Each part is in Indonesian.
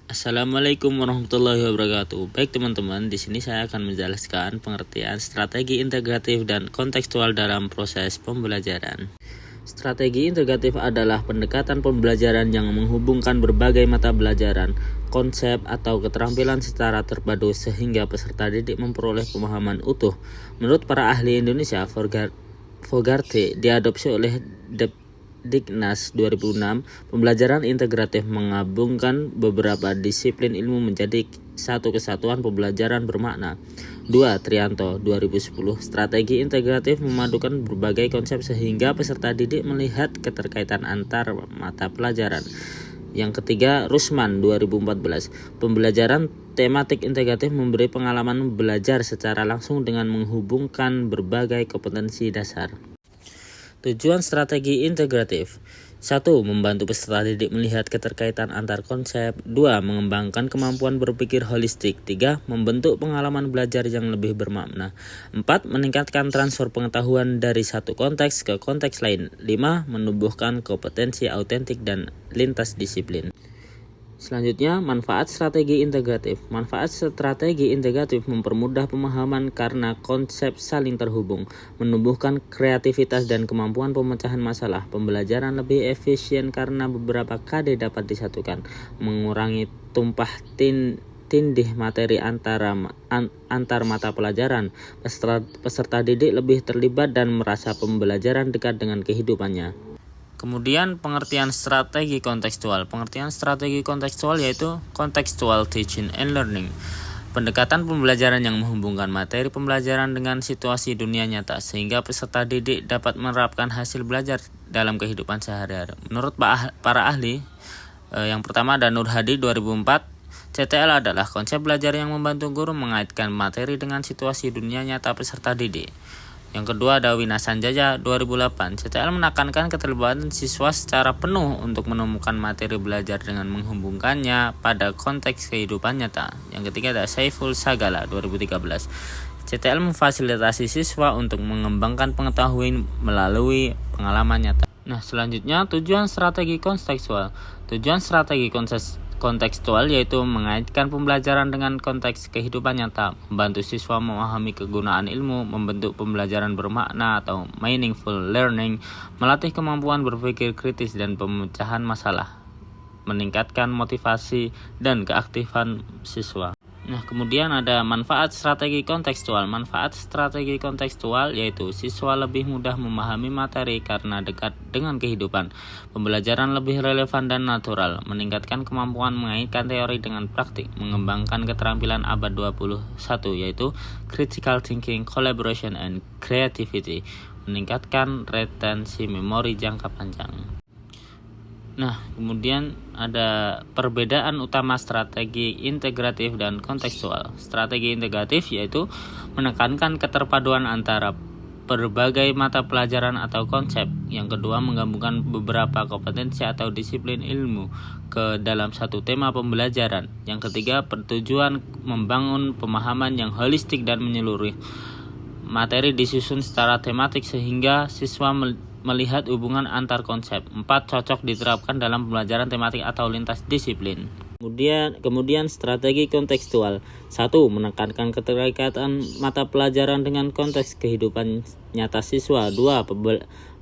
Assalamualaikum warahmatullahi wabarakatuh. Baik teman-teman, di sini saya akan menjelaskan pengertian strategi integratif dan kontekstual dalam proses pembelajaran. Strategi integratif adalah pendekatan pembelajaran yang menghubungkan berbagai mata pelajaran, konsep atau keterampilan secara terpadu sehingga peserta didik memperoleh pemahaman utuh. Menurut para ahli Indonesia, Fogarty diadopsi oleh Dignas 2006, pembelajaran integratif menggabungkan beberapa disiplin ilmu menjadi satu kesatuan pembelajaran bermakna. 2. Trianto 2010, strategi integratif memadukan berbagai konsep sehingga peserta didik melihat keterkaitan antar mata pelajaran. Yang ketiga, Rusman 2014, pembelajaran tematik integratif memberi pengalaman belajar secara langsung dengan menghubungkan berbagai kompetensi dasar. Tujuan strategi integratif: 1. Membantu peserta didik melihat keterkaitan antar konsep. 2. Mengembangkan kemampuan berpikir holistik. 3. Membentuk pengalaman belajar yang lebih bermakna. 4. Meningkatkan transfer pengetahuan dari satu konteks ke konteks lain. 5. Menumbuhkan kompetensi autentik dan lintas disiplin. Selanjutnya, manfaat strategi integratif. Manfaat strategi integratif mempermudah pemahaman karena konsep saling terhubung, menumbuhkan kreativitas dan kemampuan pemecahan masalah, pembelajaran lebih efisien karena beberapa KD dapat disatukan, mengurangi tumpah tindih materi antar mata pelajaran. Peserta didik lebih terlibat dan merasa pembelajaran dekat dengan kehidupannya. Kemudian pengertian strategi kontekstual. Pengertian strategi kontekstual yaitu contextual teaching and learning. Pendekatan pembelajaran yang menghubungkan materi pembelajaran dengan situasi dunia nyata sehingga peserta didik dapat menerapkan hasil belajar dalam kehidupan sehari-hari. Menurut para ahli, yang pertama ada Nur Hadi 2004, CTL adalah konsep belajar yang membantu guru mengaitkan materi dengan situasi dunia nyata peserta didik. Yang kedua ada Wina Sanjaya 2008, CTL menekankan keterlibatan siswa secara penuh untuk menemukan materi belajar dengan menghubungkannya pada konteks kehidupan nyata. Yang ketiga ada Saiful Sagala 2013, CTL memfasilitasi siswa untuk mengembangkan pengetahuan melalui pengalaman nyata. Nah, selanjutnya tujuan strategi kontekstual. Tujuan strategi kontekstual yaitu mengaitkan pembelajaran dengan konteks kehidupan nyata, membantu siswa memahami kegunaan ilmu, membentuk pembelajaran bermakna atau meaningful learning, melatih kemampuan berpikir kritis dan pemecahan masalah, meningkatkan motivasi dan keaktifan siswa. Nah, kemudian ada manfaat strategi kontekstual. Manfaat strategi kontekstual yaitu siswa lebih mudah memahami materi karena dekat dengan kehidupan, pembelajaran lebih relevan dan natural, meningkatkan kemampuan mengaitkan teori dengan praktik, mengembangkan keterampilan abad 21 yaitu critical thinking, collaboration, and creativity, meningkatkan retensi memori jangka panjang. Nah, kemudian ada perbedaan utama strategi integratif dan kontekstual. Strategi integratif yaitu menekankan keterpaduan antara berbagai mata pelajaran atau konsep. Yang kedua, menggabungkan beberapa kompetensi atau disiplin ilmu ke dalam satu tema pembelajaran. Yang ketiga, bertujuan membangun pemahaman yang holistik dan menyeluruh. Materi disusun secara tematik sehingga siswa melihat hubungan antar konsep. 4. Cocok diterapkan dalam pembelajaran tematik atau lintas disiplin. Kemudian strategi kontekstual. 1. Menekankan keterkaitan mata pelajaran dengan konteks kehidupan nyata siswa. 2.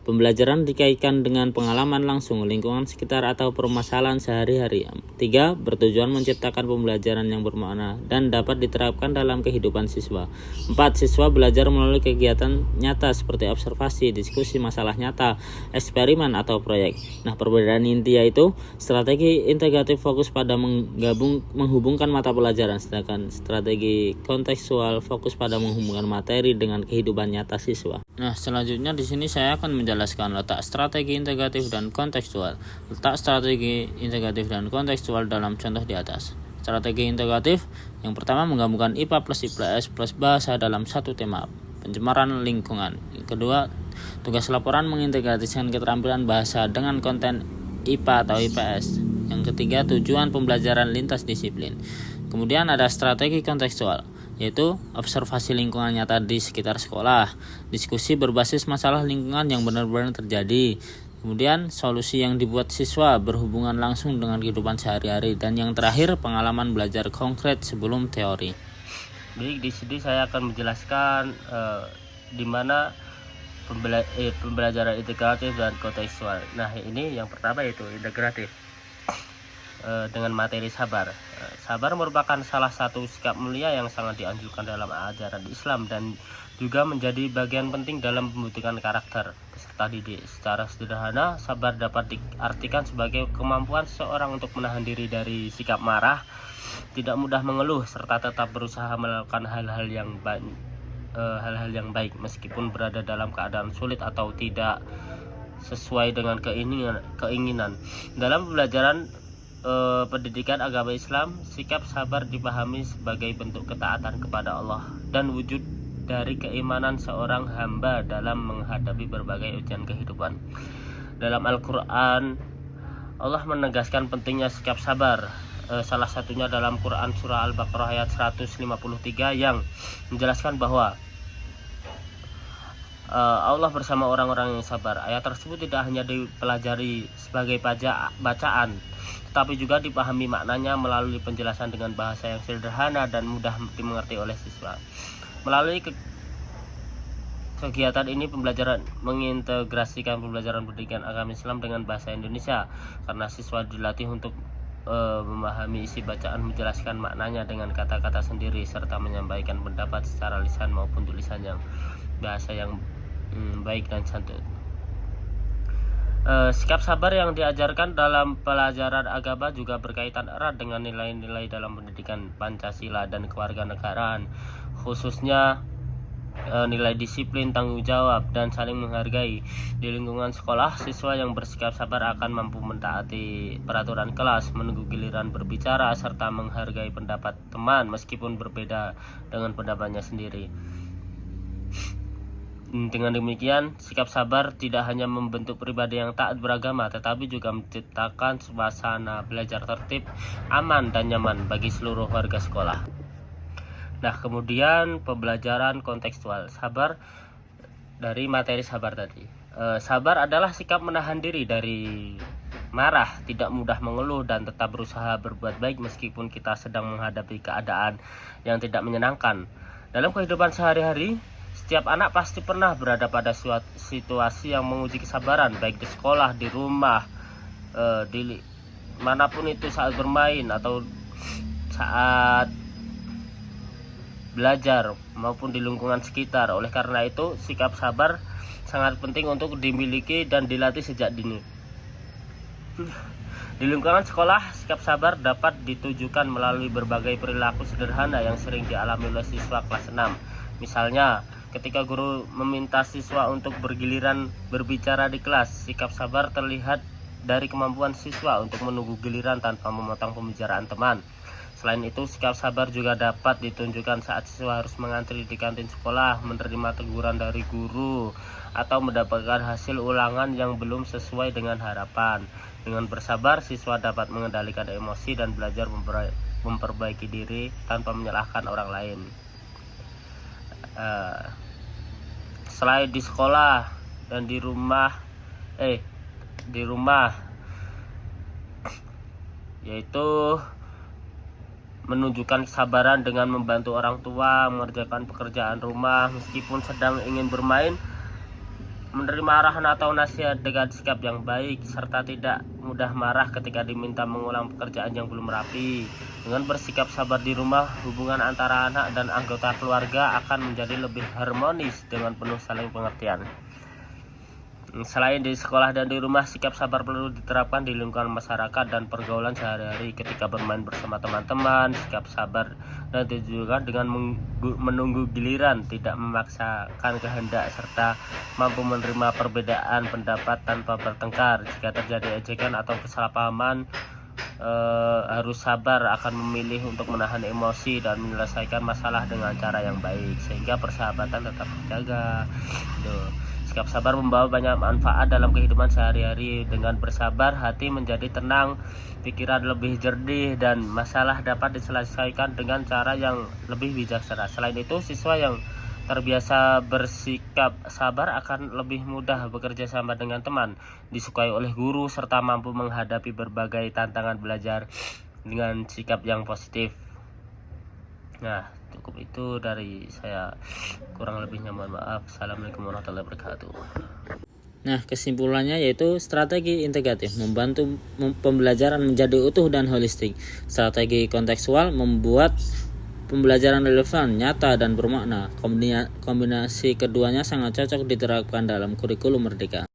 Pembelajaran dikaitkan dengan pengalaman langsung, lingkungan sekitar atau permasalahan sehari-hari. 3. Bertujuan menciptakan pembelajaran yang bermakna dan dapat diterapkan dalam kehidupan siswa. 4. Siswa belajar melalui kegiatan nyata seperti observasi, diskusi masalah nyata, eksperimen, atau proyek. Nah, perbedaan inti yaitu strategi integratif fokus pada menghubungkan mata pelajaran, sedangkan strategi kontekstual fokus pada menghubungkan materi dengan kehidupan nyata siswa. Nah, selanjutnya di sini saya akan menjelaskan letak strategi integratif dan kontekstual. Letak strategi integratif dan kontekstual dalam contoh di atas. Strategi integratif yang pertama menggabungkan IPA plus IPS plus bahasa dalam satu tema, pencemaran lingkungan. Yang kedua, tugas laporan mengintegrasikan keterampilan bahasa dengan konten IPA atau IPS. Yang ketiga, tujuan pembelajaran lintas disiplin. Kemudian ada strategi kontekstual, yaitu observasi lingkungan nyata di sekitar sekolah, diskusi berbasis masalah lingkungan yang benar-benar terjadi. Kemudian solusi yang dibuat siswa berhubungan langsung dengan kehidupan sehari-hari. Dan yang terakhir, pengalaman belajar konkret sebelum teori. Baik, di sini saya akan menjelaskan di mana pembelajaran integratif dan kontekstual. Nah, ini yang pertama yaitu integratif dengan materi sabar. Sabar merupakan salah satu sikap mulia yang sangat dianjurkan dalam ajaran Islam dan juga menjadi bagian penting dalam pembentukan karakter peserta didik. Secara sederhana, sabar dapat diartikan sebagai kemampuan seseorang untuk menahan diri dari sikap marah, tidak mudah mengeluh, serta tetap berusaha melakukan hal-hal yang baik meskipun berada dalam keadaan sulit atau tidak sesuai dengan keinginan. Dalam pembelajaran pendidikan agama Islam, sikap sabar dipahami sebagai bentuk ketaatan kepada Allah dan wujud dari keimanan seorang hamba dalam menghadapi berbagai ujian kehidupan. Dalam Al-Quran, Allah menegaskan pentingnya sikap sabar. Salah satunya dalam Quran surah Al-Baqarah ayat 153 yang menjelaskan bahwa Allah bersama orang-orang yang sabar. Ayat tersebut tidak hanya dipelajari sebagai bacaan, tetapi juga dipahami maknanya melalui penjelasan dengan bahasa yang sederhana dan mudah dimengerti oleh siswa. Melalui kegiatan ini, pembelajaran mengintegrasikan pembelajaran pendidikan agama Islam dengan bahasa Indonesia, karena siswa dilatih untuk memahami isi bacaan, menjelaskan maknanya dengan kata-kata sendiri, serta menyampaikan pendapat secara lisan maupun tulisan yang bahasa yang baik dan santun. Sikap sabar yang diajarkan dalam pelajaran agama juga berkaitan erat dengan nilai-nilai dalam pendidikan Pancasila dan kewarganegaraan, khususnya nilai disiplin, tanggung jawab, dan saling menghargai. Di lingkungan sekolah, siswa yang bersikap sabar akan mampu mentaati peraturan kelas, menunggu giliran berbicara, serta menghargai pendapat teman meskipun berbeda dengan pendapatnya sendiri. Dengan demikian, sikap sabar tidak hanya membentuk pribadi yang taat beragama, tetapi juga menciptakan suasana belajar tertib, aman, dan nyaman bagi seluruh warga sekolah. Nah, kemudian pembelajaran kontekstual. Sabar dari materi sabar tadi. Sabar adalah sikap menahan diri dari marah, tidak mudah mengeluh, dan tetap berusaha berbuat baik meskipun kita sedang menghadapi keadaan yang tidak menyenangkan. Dalam kehidupan sehari-hari, setiap anak pasti pernah berada pada suatu situasi yang menguji kesabaran, baik di sekolah, di rumah, di manapun itu, saat bermain atau saat belajar maupun di lingkungan sekitar. Oleh karena itu, sikap sabar sangat penting untuk dimiliki dan dilatih sejak dini. Di lingkungan sekolah, sikap sabar dapat ditujukan melalui berbagai perilaku sederhana yang sering dialami oleh siswa kelas 6. Misalnya, ketika guru meminta siswa untuk bergiliran berbicara di kelas, sikap sabar terlihat dari kemampuan siswa untuk menunggu giliran tanpa memotong pembicaraan teman. Selain itu, sikap sabar juga dapat ditunjukkan saat siswa harus mengantri di kantin sekolah, menerima teguran dari guru, atau mendapatkan hasil ulangan yang belum sesuai dengan harapan. Dengan bersabar, siswa dapat mengendalikan emosi dan belajar memperbaiki diri tanpa menyalahkan orang lain. Selain di sekolah dan di rumah, yaitu menunjukkan kesabaran dengan membantu orang tua mengerjakan pekerjaan rumah meskipun sedang ingin bermain, menerima arahan atau nasihat dengan sikap yang baik, serta tidak mudah marah ketika diminta mengulang pekerjaan yang belum rapi. Dengan bersikap sabar di rumah, hubungan antara anak dan anggota keluarga akan menjadi lebih harmonis dengan penuh saling pengertian. Selain di sekolah dan di rumah, sikap sabar perlu diterapkan di lingkungan masyarakat dan pergaulan sehari-hari. Ketika bermain bersama teman-teman, sikap sabar dan ditujukan dengan menunggu giliran, tidak memaksakan kehendak, serta mampu menerima perbedaan pendapat tanpa bertengkar. Jika terjadi ejekan atau kesalahpahaman, harus sabar akan memilih untuk menahan emosi dan menyelesaikan masalah dengan cara yang baik sehingga persahabatan tetap terjaga. Sikap sabar membawa banyak manfaat dalam kehidupan sehari-hari. Dengan bersabar, hati menjadi tenang, pikiran lebih jernih, dan masalah dapat diselesaikan dengan cara yang lebih bijaksana. Selain itu, siswa yang terbiasa bersikap sabar akan lebih mudah bekerja sama dengan teman, disukai oleh guru, serta mampu menghadapi berbagai tantangan belajar dengan sikap yang positif. Nah, cukup itu dari saya. Kurang lebihnya mohon maaf. Assalamualaikum warahmatullahi wabarakatuh. Nah, kesimpulannya yaitu strategi integratif membantu pembelajaran menjadi utuh dan holistik. Strategi kontekstual membuat pembelajaran relevan, nyata, dan bermakna. Kombinasi keduanya sangat cocok diterapkan dalam kurikulum Merdeka.